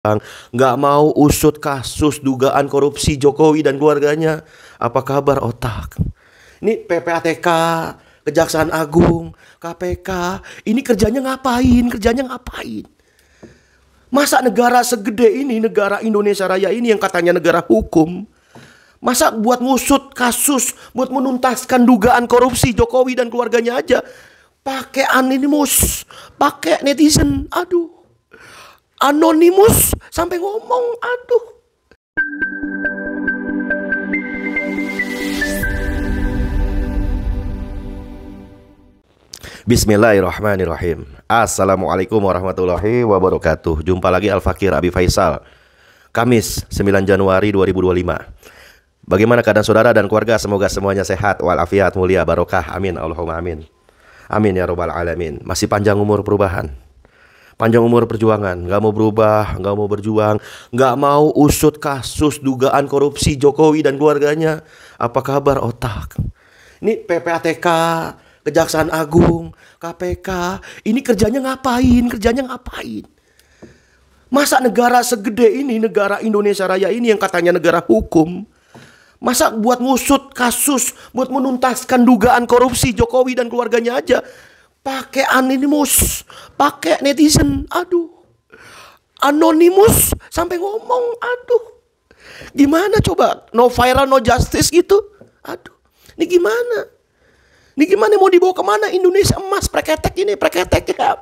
nggak mau usut kasus dugaan korupsi Jokowi dan keluarganya. Apa kabar otak? Ini PPATK, Kejaksaan Agung, KPK, ini kerjanya ngapain? Kerjanya ngapain? Masa negara segede ini, negara Indonesia Raya ini yang katanya negara hukum, masa buat ngusut kasus, buat menuntaskan dugaan korupsi Jokowi dan keluarganya aja pakai anonimus, pakai netizen, aduh. Anonimus sampai ngomong, aduh. Bismillahirrahmanirrahim. Assalamualaikum warahmatullahi wabarakatuh. Jumpa lagi Al-Fakir Abi Faisal. Kamis 9 Januari 2025. Bagaimana keadaan saudara dan keluarga? Semoga semuanya sehat walafiat, mulia, barokah. Amin. Allahumma amin. Amin ya rabbal alamin. Masih panjang umur perubahan, panjang umur perjuangan. Gak mau berubah, gak mau berjuang, gak mau usut kasus dugaan korupsi Jokowi dan keluarganya. Apa kabar otak? Ini PPATK, Kejaksaan Agung, KPK, ini kerjanya ngapain? Kerjanya ngapain? Masa negara segede ini, negara Indonesia Raya ini yang katanya negara hukum, masa buat ngusut kasus, buat menuntaskan dugaan korupsi Jokowi dan keluarganya aja pakai anonimus, pakai netizen, aduh. Anonimus sampai ngomong, aduh. Gimana coba? No viral, no justice gitu. Aduh. Ini gimana? Ini gimana mau dibawa kemana Indonesia emas preketek ini, preketek ya.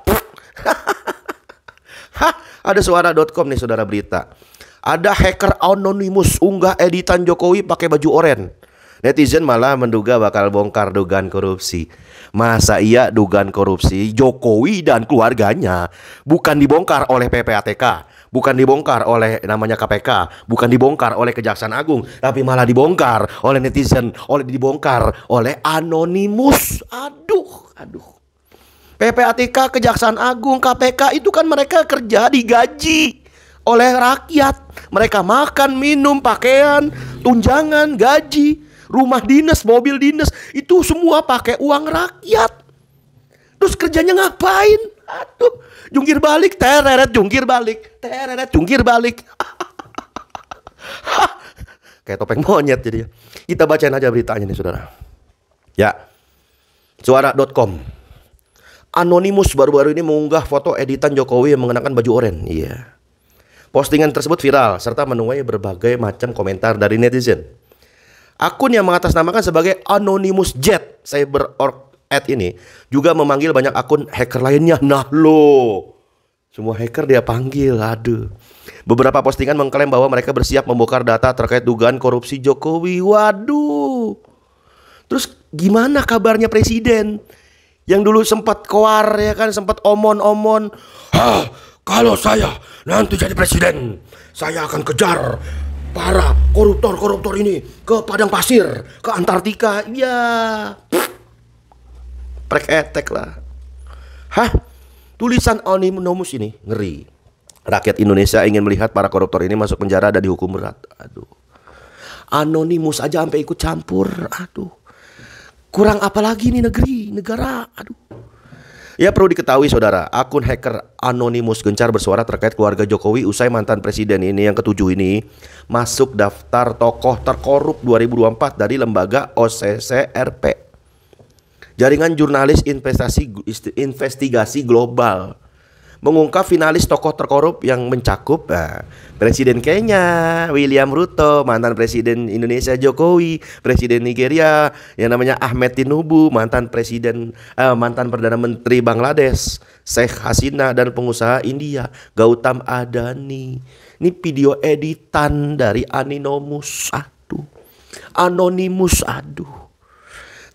Hah, ada suara.com nih saudara berita. Ada hacker anonimus unggah editan Jokowi pakai baju oranye. Netizen malah menduga bakal bongkar dugaan korupsi. Masa iya dugaan korupsi Jokowi dan keluarganya bukan dibongkar oleh PPATK, bukan dibongkar oleh namanya KPK, bukan dibongkar oleh Kejaksaan Agung, tapi malah dibongkar oleh netizen, dibongkar oleh anonimus. Aduh. PPATK, Kejaksaan Agung, KPK itu kan mereka kerja digaji oleh rakyat. Mereka makan, minum, pakaian, tunjangan, gaji, rumah dinas, mobil dinas, itu semua pakai uang rakyat. Terus kerjanya ngapain? Aduh, jungkir balik, tereret, jungkir balik, tereret, jungkir balik. Kayak topeng monyet jadi. Kita bacain aja beritanya nih saudara. Ya, suara.com. Anonimus baru-baru ini mengunggah foto editan Jokowi yang mengenakan baju oranye. Iya. Postingan tersebut viral serta menuai berbagai macam komentar dari netizen. Akun yang mengatasnamakan sebagai Anonymous Jet Cyber Org ini juga memanggil banyak akun hacker lainnya. Nah lo, semua hacker dia panggil, aduh. Beberapa postingan mengklaim bahwa mereka bersiap membongkar data terkait dugaan korupsi Jokowi. Waduh. Terus gimana kabarnya presiden yang dulu sempat koar ya kan, sempat omon-omon, kalau saya nanti jadi presiden, saya akan kejar para koruptor ini ke padang pasir, ke Antartika. Ya, preketek lah. Hah? Tulisan anonimus ini ngeri. Rakyat Indonesia ingin melihat para koruptor ini masuk penjara dan dihukum berat. Aduh. Anonimus aja sampai ikut campur. Aduh. Kurang apa lagi nih negara. Aduh. Ya perlu diketahui saudara, akun hacker Anonymous gencar bersuara terkait keluarga Jokowi usai mantan presiden ini yang ketujuh ini masuk daftar tokoh terkorup 2024 dari lembaga OCCRP. Jaringan jurnalis investigasi global mengungkap finalis tokoh terkorup yang mencakup Presiden Kenya William Ruto, mantan Presiden Indonesia Jokowi, Presiden Nigeria yang namanya Ahmed Tinubu, mantan Perdana Menteri Bangladesh Sheikh Hasina, dan pengusaha India Gautam Adani. Ini video editan dari Anonymous. Aduh.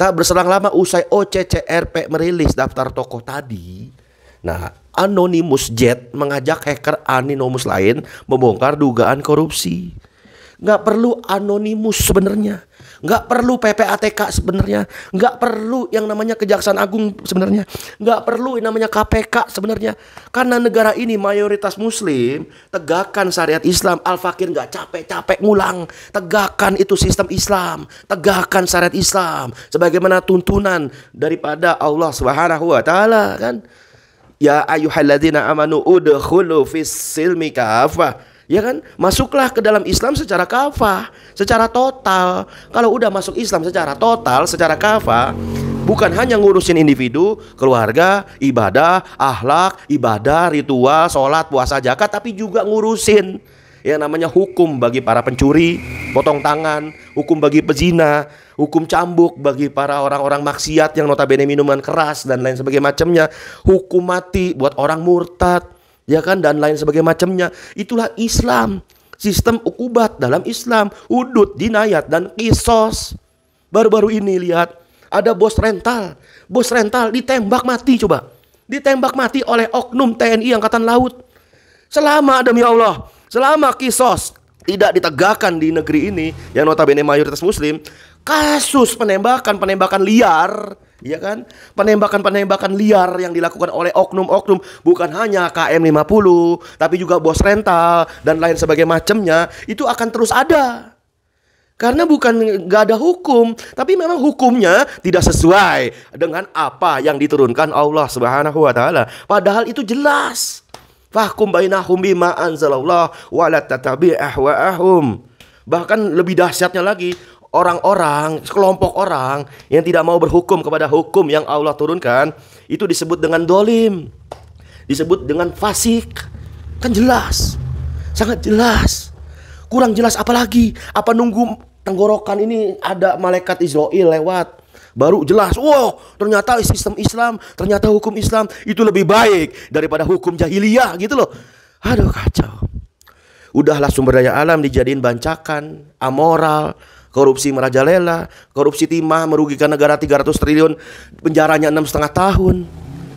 Tak berselang lama usai OCCRP merilis daftar tokoh tadi, nah, Anonymous Jet mengajak hacker anonimus lain membongkar dugaan korupsi. Nggak perlu anonimus sebenarnya, nggak perlu PPATK sebenarnya, nggak perlu yang namanya Kejaksaan Agung sebenarnya, nggak perlu yang namanya KPK sebenarnya. Karena negara ini mayoritas Muslim, tegakkan syariat Islam. Al-Fakir nggak capek-capek ngulang, tegakkan itu sistem Islam, tegakkan syariat Islam sebagaimana tuntunan daripada Allah Subhanahu wa Ta'ala kan. Ya ayyuhalladzina amanu udkhulu fis silmi kafah. Ya kan? Masuklah ke dalam Islam secara kafah, secara total. Kalau udah masuk Islam secara total, secara kafah, bukan hanya ngurusin individu, keluarga, ibadah, akhlak, ibadah, ritual, sholat, puasa, zakat, tapi juga ngurusin yang namanya hukum bagi para pencuri, potong tangan, hukum bagi pezina, hukum cambuk bagi para orang-orang maksiat yang notabene minuman keras dan lain sebagainya macamnya, hukum mati buat orang murtad, ya kan, dan lain sebagainya macamnya. Itulah Islam, sistem ukubat dalam Islam, hudud, jinayat, dan kisos. Baru-baru ini lihat ada bos rental ditembak mati, coba ditembak mati oleh oknum TNI Angkatan Laut. Selama demi Allah, selama kisos tidak ditegakkan di negeri ini yang notabene mayoritas muslim, kasus penembakan liar, ya kan? Penembakan liar yang dilakukan oleh oknum-oknum, bukan hanya KM50, tapi juga bos rental dan lain sebagainya macamnya, itu akan terus ada. Karena bukan gak ada hukum, tapi memang hukumnya tidak sesuai dengan apa yang diturunkan Allah Subhanahu wa taala. Padahal itu jelas. Fahkum bainahum bima anzalallah wa la tatabi' ahwa'ahum. Bahkan lebih dahsyatnya lagi, orang-orang, sekelompok orang yang tidak mau berhukum kepada hukum yang Allah turunkan, itu disebut dengan dolim, disebut dengan fasik. Kan jelas, sangat jelas. Kurang jelas apalagi? Apa nunggu tenggorokan ini ada malaikat Israel lewat baru jelas? Wow, ternyata sistem Islam, ternyata hukum Islam itu lebih baik daripada hukum jahiliyah gitu loh. Aduh, kacau. Udahlah sumber daya alam dijadiin bancakan, amoral, korupsi merajalela, korupsi timah merugikan negara 300 triliun, penjaranya 6,5 tahun.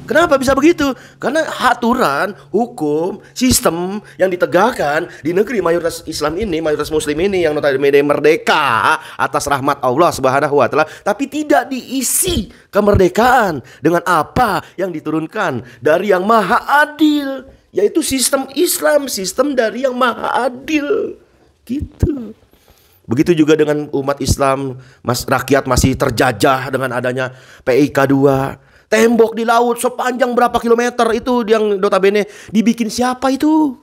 Kenapa bisa begitu? Karena aturan, hukum, sistem yang ditegakkan di negeri mayoritas Islam ini, mayoritas muslim ini yang notabene merdeka atas rahmat Allah Subhanahu wa taala, tapi tidak diisi kemerdekaan dengan apa yang diturunkan dari yang maha adil, yaitu sistem Islam, sistem dari yang maha adil. Gitu. Begitu juga dengan umat Islam, rakyat masih terjajah dengan adanya PIK 2. Tembok di laut sepanjang berapa kilometer itu yang notabene dibikin siapa itu?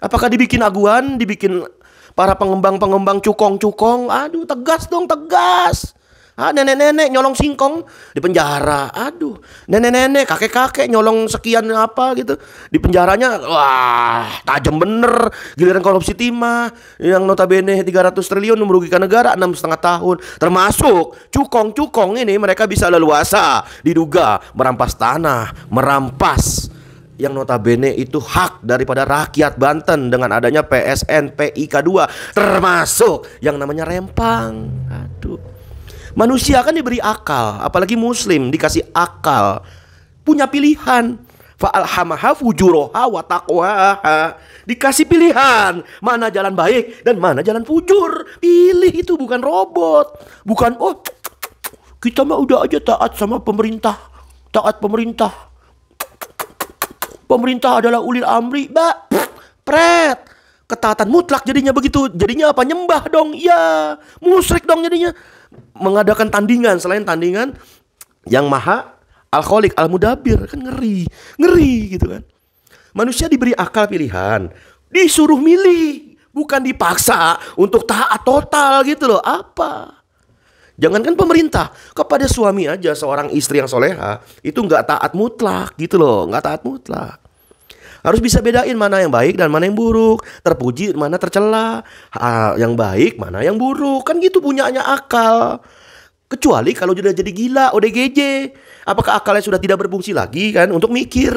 Apakah dibikin aguan, dibikin para pengembang-pengembang cukong-cukong? Aduh, tegas dong, tegas. Nenek-nenek nyolong singkong di penjara. Aduh, nenek-nenek, kakek-kakek nyolong sekian apa gitu di penjaranya. Wah, tajam bener. Giliran korupsi timah yang notabene 300 triliun merugikan negara 6,5 tahun. Termasuk cukong-cukong ini mereka bisa leluasa diduga merampas tanah, merampas yang notabene itu hak daripada rakyat Banten dengan adanya PSN PIK 2, termasuk yang namanya rempang. Aduh. Manusia kan diberi akal, apalagi muslim dikasih akal, punya pilihan. Fa'alhamaha fujuraha wa taqwaha. Dikasih pilihan mana jalan baik dan mana jalan fujur. Pilih itu, bukan robot. Bukan kita mah udah aja taat sama pemerintah. Taat pemerintah. Pemerintah adalah ulil amri, pret. Ketaatan mutlak jadinya begitu. Jadinya apa? Nyembah dong. Iya, musyrik dong jadinya. Mengadakan tandingan selain tandingan yang maha al-khaliq al-mudabbir, kan ngeri gitu kan. Manusia diberi akal pilihan, disuruh milih, bukan dipaksa untuk taat total gitu loh. Apa? Jangankan pemerintah, kepada suami aja seorang istri yang soleha itu nggak taat mutlak gitu loh, nggak taat mutlak. Harus bisa bedain mana yang baik dan mana yang buruk, terpuji mana tercela, yang baik mana yang buruk, kan gitu punyanya akal. Kecuali kalau sudah jadi gila, ODGJ, apakah akalnya sudah tidak berfungsi lagi kan untuk mikir?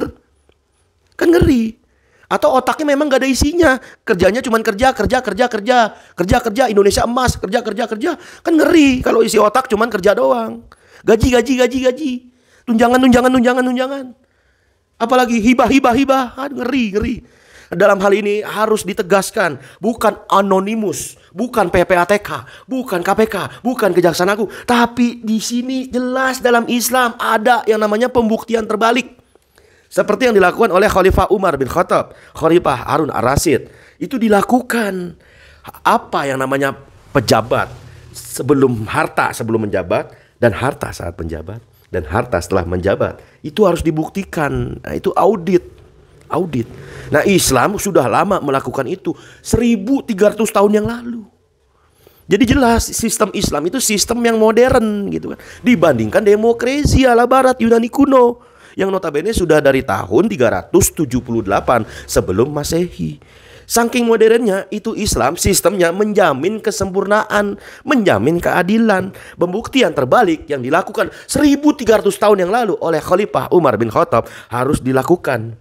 Kan ngeri. Atau otaknya memang gak ada isinya, kerjanya cuma kerja, Indonesia emas, kerja. Kan ngeri kalau isi otak cuma kerja doang. Gaji. Tunjangan. Apalagi hibah. Ngeri. Dalam hal ini harus ditegaskan, bukan anonimus, bukan PPATK, bukan KPK, bukan Kejaksaan Agung, tapi di sini jelas dalam Islam ada yang namanya pembuktian terbalik. Seperti yang dilakukan oleh Khalifah Umar bin Khattab, Khalifah Harun Ar-Rasyid. Itu dilakukan. Apa yang namanya pejabat sebelum menjabat dan harta saat menjabat dan harta setelah menjabat. Itu harus dibuktikan. Nah, itu audit. Nah, Islam sudah lama melakukan itu, 1300 tahun yang lalu. Jadi jelas sistem Islam itu sistem yang modern gitu kan, dibandingkan demokrasi ala barat Yunani kuno yang notabene sudah dari tahun 378 sebelum Masehi. Saking modernnya itu Islam sistemnya menjamin kesempurnaan, menjamin keadilan. Pembuktian terbalik yang dilakukan 1300 tahun yang lalu oleh Khalifah Umar bin Khattab harus dilakukan.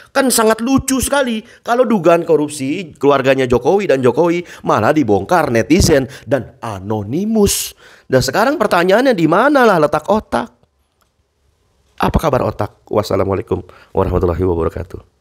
Kan sangat lucu sekali kalau dugaan korupsi keluarganya Jokowi dan Jokowi malah dibongkar netizen dan anonimus. Dan sekarang pertanyaannya, di mana lah letak otak? Apa kabar otak? Wassalamualaikum warahmatullahi wabarakatuh.